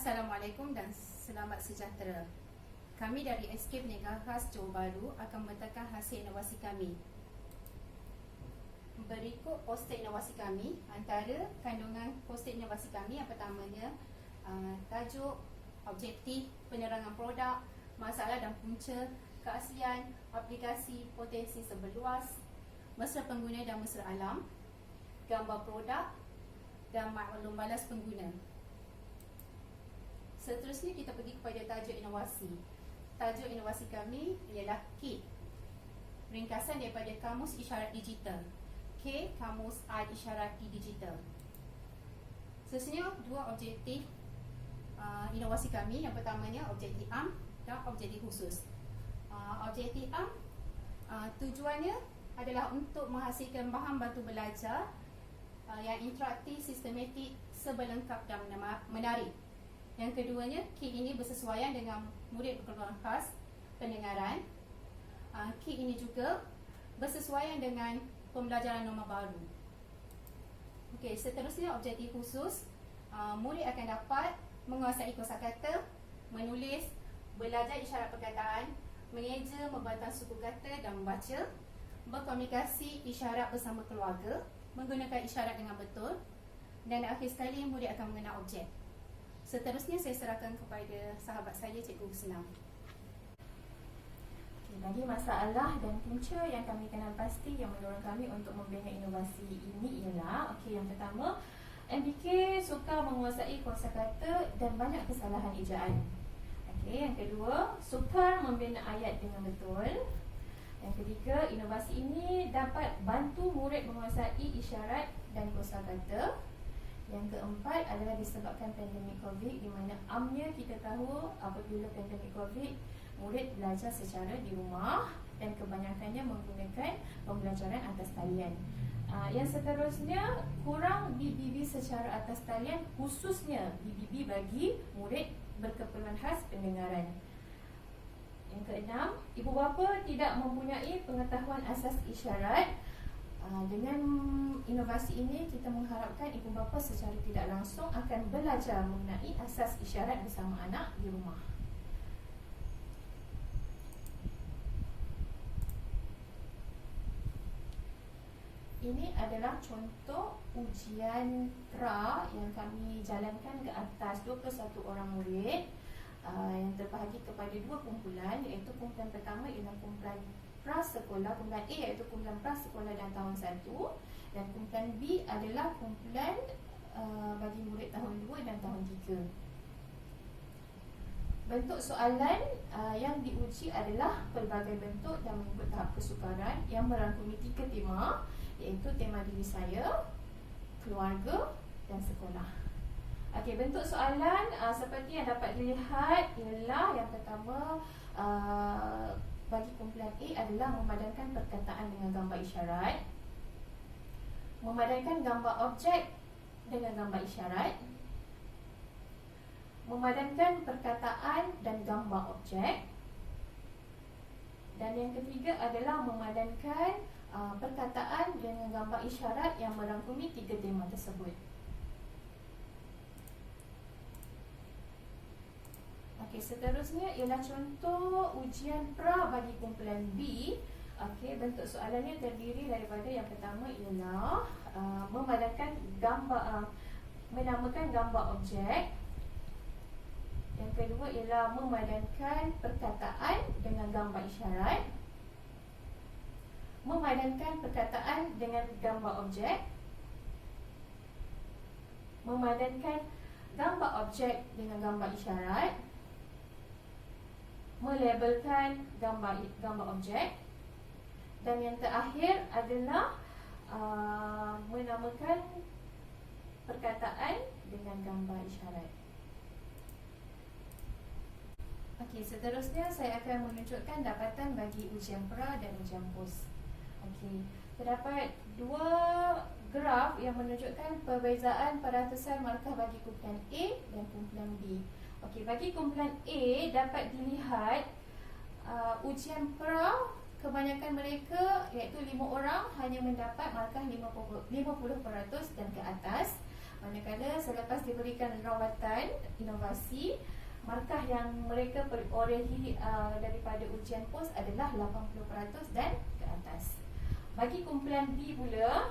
Assalamualaikum dan selamat sejahtera. Kami dari Escape Niaga Khas Johor Bahru akan membentangkan hasil inovasi kami. Berikut poster inovasi kami. Antara kandungan poster inovasi kami, yang pertamanya tajuk, objektif, penerangan produk, masalah dan punca, keaslian, aplikasi, potensi seberluas, mesra pengguna dan mesra alam, gambar produk dan maklum balas pengguna. Seterusnya kita pergi kepada tajuk inovasi. Tajuk inovasi kami ialah KID, ringkasan daripada Kamus Isyarat Digital. K, Kamus Isyarat Digital. Seterusnya dua objektif inovasi kami. Yang pertamanya objektif am dan objektif khusus. Objektif am tujuannya adalah untuk menghasilkan bahan bantu belajar yang interaktif, sistematik, sebelengkap dan menarik. Yang keduanya, KID ini bersesuaian dengan murid berkebutuhan khas pendengaran. KID ini juga bersesuaian dengan pembelajaran norma baru. Okey, seterusnya objektif khusus. Murid akan dapat menguasai kosakata, menulis, belajar isyarat perkataan, mengeja, membantah suku kata dan membaca, berkomunikasi isyarat bersama keluarga, menggunakan isyarat dengan betul, dan akhir sekali murid akan mengenal objek. Seterusnya saya serahkan kepada sahabat saya, Cikgu Husna. Bagi masalah dan punca yang kami kenal pasti yang mendorong kami untuk membina inovasi ini ialah, yang pertama, MBK sukar menguasai kosakata dan banyak kesalahan ejaan. Yang kedua, sukar membina ayat dengan betul. Yang ketiga, inovasi ini dapat bantu murid menguasai isyarat dan kosakata. Yang keempat adalah disebabkan pandemik COVID, di mana amnya kita tahu apabila pandemik COVID, murid belajar secara di rumah dan kebanyakannya menggunakan pembelajaran atas talian. Yang seterusnya, kurang BBB secara atas talian, khususnya BBB bagi murid berkeperluan khas pendengaran. Yang keenam, ibu bapa tidak mempunyai pengetahuan asas isyarat. Dengan inovasi ini, kita mengharapkan ibu bapa secara tidak langsung akan belajar mengenai asas isyarat bersama anak di rumah. Ini adalah contoh ujian pra yang kami jalankan ke atas 21 orang murid yang terbahagi kepada dua kumpulan, iaitu kumpulan pertama ialah kumpulan prasekolah, kumpulan A iaitu kumpulan prasekolah dan tahun 1, dan kumpulan B adalah kumpulan bagi murid tahun 2 dan tahun 3. Bentuk soalan yang diuji adalah pelbagai bentuk dan mengikut tahap kesukaran yang merangkumi 3 tema, iaitu tema diri saya, keluarga dan sekolah. Bentuk soalan seperti yang dapat dilihat ialah, yang pertama, bagi kumpulan A adalah memadankan perkataan dengan gambar isyarat, memadankan gambar objek dengan gambar isyarat, memadankan perkataan dan gambar objek, dan yang ketiga adalah memadankan perkataan dengan gambar isyarat yang merangkumi 3 tema tersebut. Seterusnya ialah contoh ujian pra bagi kumpulan B. Bentuk soalannya terdiri daripada, yang pertama ialah menamakan gambar objek. Yang kedua ialah memadankan perkataan dengan gambar isyarat, memadankan perkataan dengan gambar objek, memadankan gambar objek dengan gambar isyarat, melabelkan gambar objek, dan yang terakhir adalah menamakan perkataan dengan gambar isyarat. Seterusnya saya akan menunjukkan dapatan bagi ujian pra dan ujian pos. Terdapat dua graf yang menunjukkan perbezaan peratusan markah bagi kumpulan A dan kumpulan B. Bagi kumpulan A dapat dilihat ujian pra, kebanyakan mereka iaitu 5 orang hanya mendapat markah 50% dan ke atas, manakala selepas diberikan rawatan inovasi. Markah yang mereka perolehi daripada ujian POS adalah 80% dan ke atas. Bagi kumpulan B pula,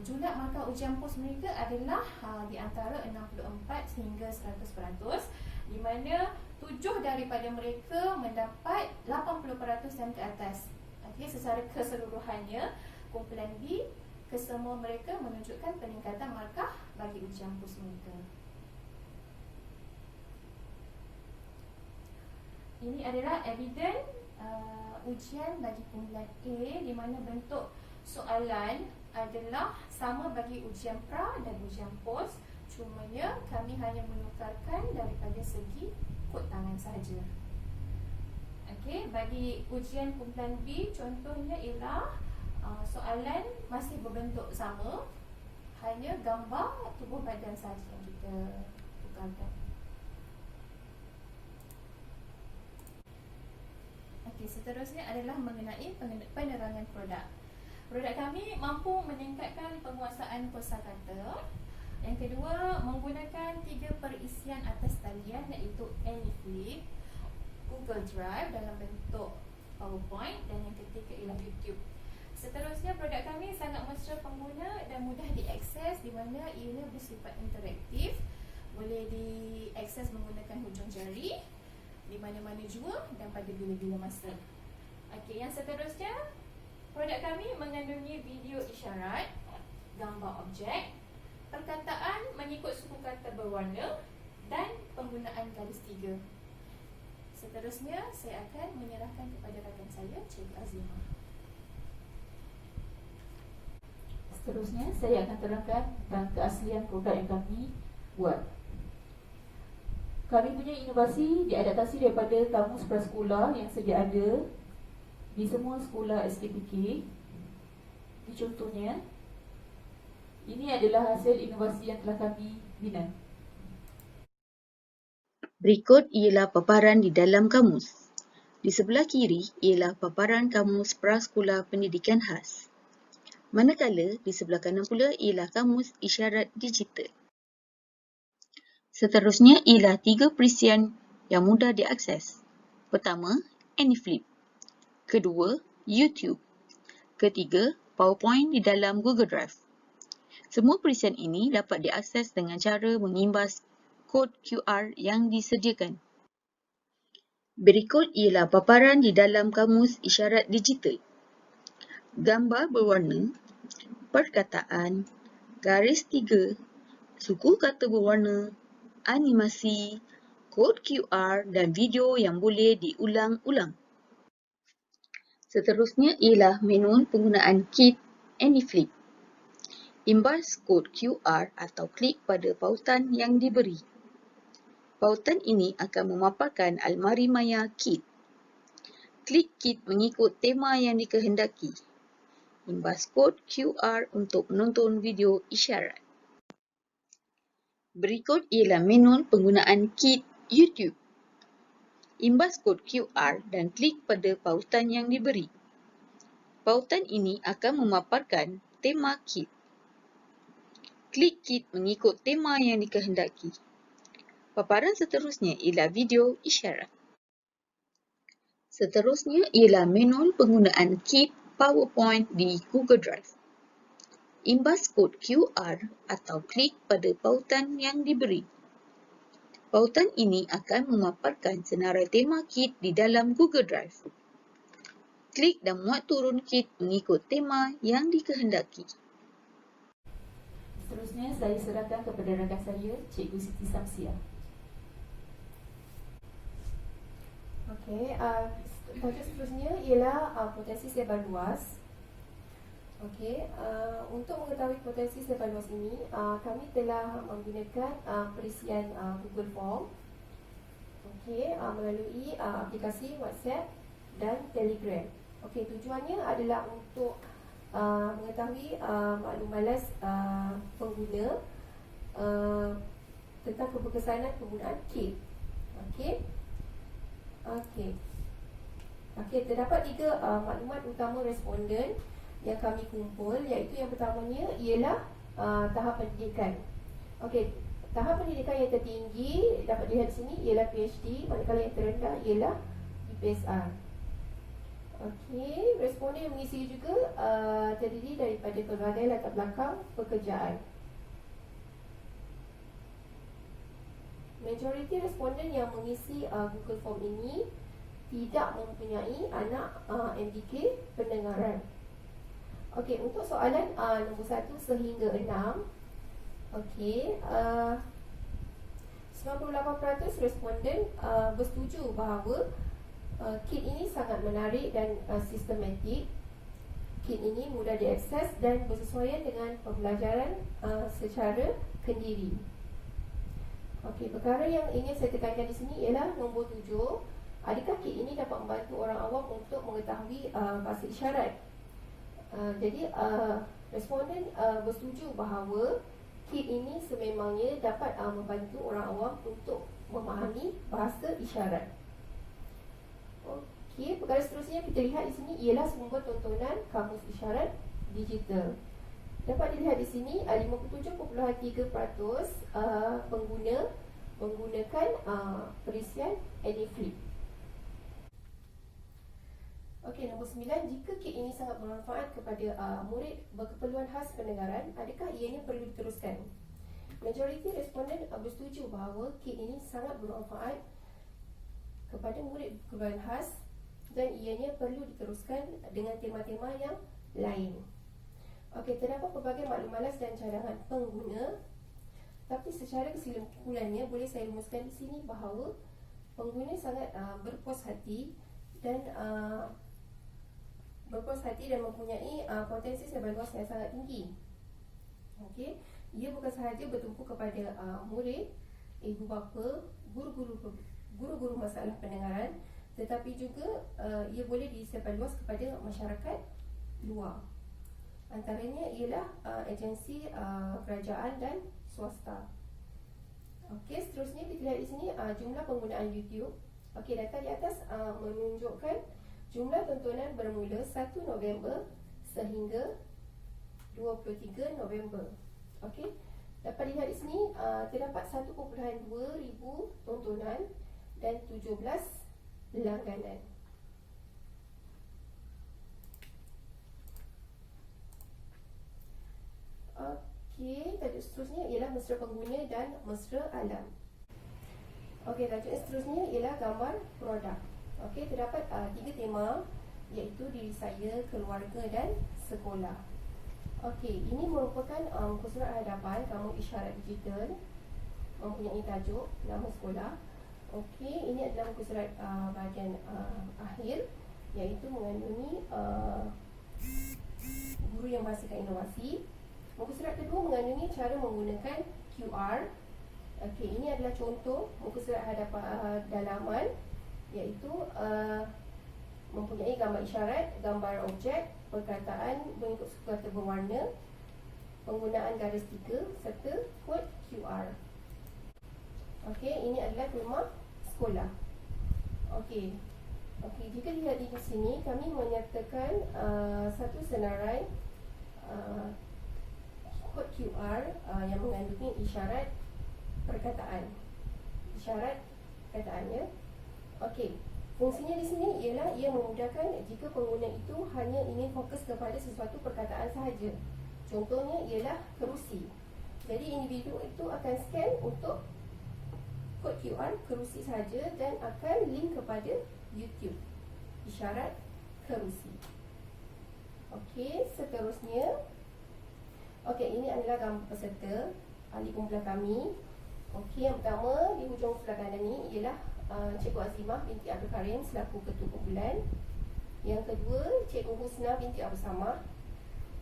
jumlah markah ujian POS mereka adalah di antara 64 hingga 100%, di mana 7 daripada mereka mendapat 80% dan ke atas. Okey, secara keseluruhannya kumpulan B, kesemua mereka menunjukkan peningkatan markah bagi ujian POS mereka. Ini adalah eviden ujian bagi kumpulan A, di mana bentuk soalan adalah sama bagi ujian pra dan ujian POS. Cumanya kami hanya menukarkan daripada segi kod tangan sahaja. Okey, bagi ujian kumpulan B, contohnya ialah soalan masih berbentuk sama, hanya gambar tubuh badan sahaja yang kita tukarkan. Okey, seterusnya adalah mengenai penerangan produk. Produk kami mampu meningkatkan penguasaan kosakata. Yang kedua, menggunakan 3 perisian atas talian, iaitu AnyFlip, Google Drive dalam bentuk PowerPoint, dan yang ketiga ialah YouTube. Seterusnya, produk kami sangat mesra pengguna dan mudah diakses, di mana ianya bersifat interaktif, boleh diakses menggunakan hujung jari di mana-mana jua dan pada bila-bila masa. Okey, yang seterusnya, produk kami mengandungi video isyarat, gambar objek, perkataan mengikut suku kata berwarna dan penggunaan garis tiga. Seterusnya, saya akan menyerahkan kepada rakan saya, Cikgu Azimah. Seterusnya, saya akan terangkan tentang keaslian produk yang kami buat. Kami punya inovasi diadaptasi daripada kamus prasekolah yang sedia ada di semua sekolah SKPK. Ini contohnya. Ini adalah hasil inovasi yang telah kami bina. Berikut ialah paparan di dalam kamus. Di sebelah kiri ialah paparan kamus prasekolah pendidikan khas. Manakala di sebelah kanan pula ialah kamus isyarat digital. Seterusnya ialah 3 perisian yang mudah diakses. Pertama, AnyFlip. Kedua, YouTube. Ketiga, PowerPoint di dalam Google Drive. Semua perisian ini dapat diakses dengan cara mengimbas kod QR yang disediakan. Berikut ialah paparan di dalam kamus isyarat digital. Gambar berwarna, perkataan, garis tiga, suku kata berwarna, animasi, kod QR dan video yang boleh diulang-ulang. Seterusnya ialah manual penggunaan kit AnyFlip. Imbas kod QR atau klik pada pautan yang diberi. Pautan ini akan memaparkan almari maya kit. Klik kit mengikut tema yang dikehendaki. Imbas kod QR untuk menonton video isyarat. Berikut ialah manual penggunaan kit YouTube. Imbas kod QR dan klik pada pautan yang diberi. Pautan ini akan memaparkan tema kit. Klik kit mengikut tema yang dikehendaki. Paparan seterusnya ialah video isyarat. Seterusnya ialah manual penggunaan kit PowerPoint di Google Drive. Imbas kod QR atau klik pada pautan yang diberi. Pautan ini akan memaparkan senarai tema kit di dalam Google Drive. Klik dan muat turun kit mengikut tema yang dikehendaki. Seterusnya, saya serahkan kepada rakan saya, Cikgu Siti Samsiah. Okey, tajuk seterusnya ialah potensi sebar luas. Okey, untuk mengetahui potensi sebar luas ini, kami telah menggunakan perisian Google Form. Okey, melalui aplikasi WhatsApp dan Telegram. Okey, tujuannya adalah untuk mengetahui maklum balas pengguna tentang keberkesanan penggunaan kit. Okey. Okey, terdapat 3 maklumat utama responden yang kami kumpul, iaitu yang pertamanya ialah tahap pendidikan. Okey, tahap pendidikan yang tertinggi dapat dilihat di sini ialah PhD, manakala yang terendah ialah PSR. Okey, responden yang mengisi juga terdiri daripada pelbagai latar belakang pekerjaan. Majoriti responden yang mengisi Google Form ini tidak mempunyai anak MDK pendengaran. Okey, untuk soalan nombor 1 sehingga 6, okey, 98% responden bersetuju bahawa kit ini sangat menarik dan sistematik. Kit ini mudah diakses dan bersesuaian dengan pembelajaran secara kendiri. Okey, perkara yang ingin saya tekankan di sini ialah nombor 7. Adakah kit ini dapat membantu orang awam untuk mengetahui bahasa isyarat? Jadi responden bersetuju bahawa kit ini sememangnya dapat membantu orang awam untuk memahami bahasa isyarat. Okey, perkara seterusnya kita lihat di sini ialah sumber tontonan kamus isyarat digital. Dapat dilihat di sini 57.3% pengguna menggunakan perisian AnyFlip. Okey, nombor 9, jika kit ini sangat bermanfaat kepada murid berkeperluan khas pendengaran, adakah ianya perlu diteruskan? Majoriti responden bersetuju bahawa kit ini sangat bermanfaat kepada murid berkeperluan khas dan ianya perlu diteruskan dengan tema-tema yang lain. Okey, terdapat pelbagai maklum malas dan cadangan pengguna, tapi secara kesimpulannya boleh saya rumuskan di sini bahawa pengguna sangat berpuas hati dan mempunyai potensi sebar luas yang sangat tinggi. Okey, ia bukan sahaja bertumpu kepada murid, ibu bapa, guru-guru masalah pendengaran, tetapi juga ia boleh disebar luas kepada masyarakat luar. Antaranya ialah agensi kerajaan dan swasta. Okey, seterusnya kita lihat di sini jumlah penggunaan YouTube. Okey, data di atas menunjukkan jumlah tontonan bermula 1 November sehingga 23 November. Okey, dapat dilihat di sini terdapat 1.2 ribu tontonan dan 17 langganan. Okey, tajuk seterusnya ialah mesra pengguna dan mesra alam. Okey, tajuk seterusnya ialah gambar produk. Okey, terdapat 3 tema, iaitu diri saya, keluarga dan sekolah. Okey, ini merupakan muka surat hadapan kamus isyarat digital, mempunyai tajuk nama sekolah. Okey, ini adalah muka surat bahagian akhir, iaitu mengandungi guru yang menghasilkan inovasi. Muka surat kedua mengandungi cara menggunakan QR. Okey, ini adalah contoh muka surat hadapan dalaman, iaitu mempunyai gambar isyarat, gambar objek, perkataan mengikut suku kata berwarna, penggunaan garis tiga serta kod QR. Okey, ini adalah tema sekolah. Okey, jika lihat di sini, kami menyertakan satu senarai kod QR yang mengandungi isyarat perkataan. Isyarat perkataannya. Okey, fungsinya di sini ialah ia memudahkan jika pengguna itu hanya ingin fokus kepada sesuatu perkataan sahaja. Contohnya ialah kerusi. Jadi individu itu akan scan untuk kod QR kerusi sahaja dan akan link kepada YouTube. Isyarat kerusi. Okey, seterusnya. Okey, ini adalah gambar peserta ahli kumpulan kami. Okey, yang pertama di hujung sebelah kanan ini ialah Cikgu Azimah binti Abdul Karim selaku ketua kumpulan. Yang kedua, Cikgu Husna binti Abu Samah.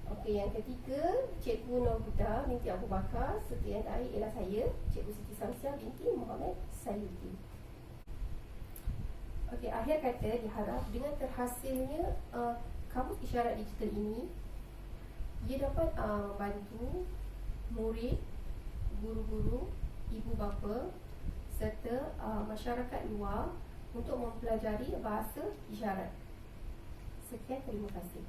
Okey, yang ketiga, Cikgu Nur Huda binti Abu Bakar. Serta yang terakhir ialah saya, Cikgu Siti Samsiah binti Muhammad Sayyidi. Okey, akhir kata diharap dengan terhasilnya kamus isyarat digital ini, ia dapat membantu murid, guru-guru, ibu bapa serta masyarakat luar untuk mempelajari bahasa isyarat. Sekian, terima kasih.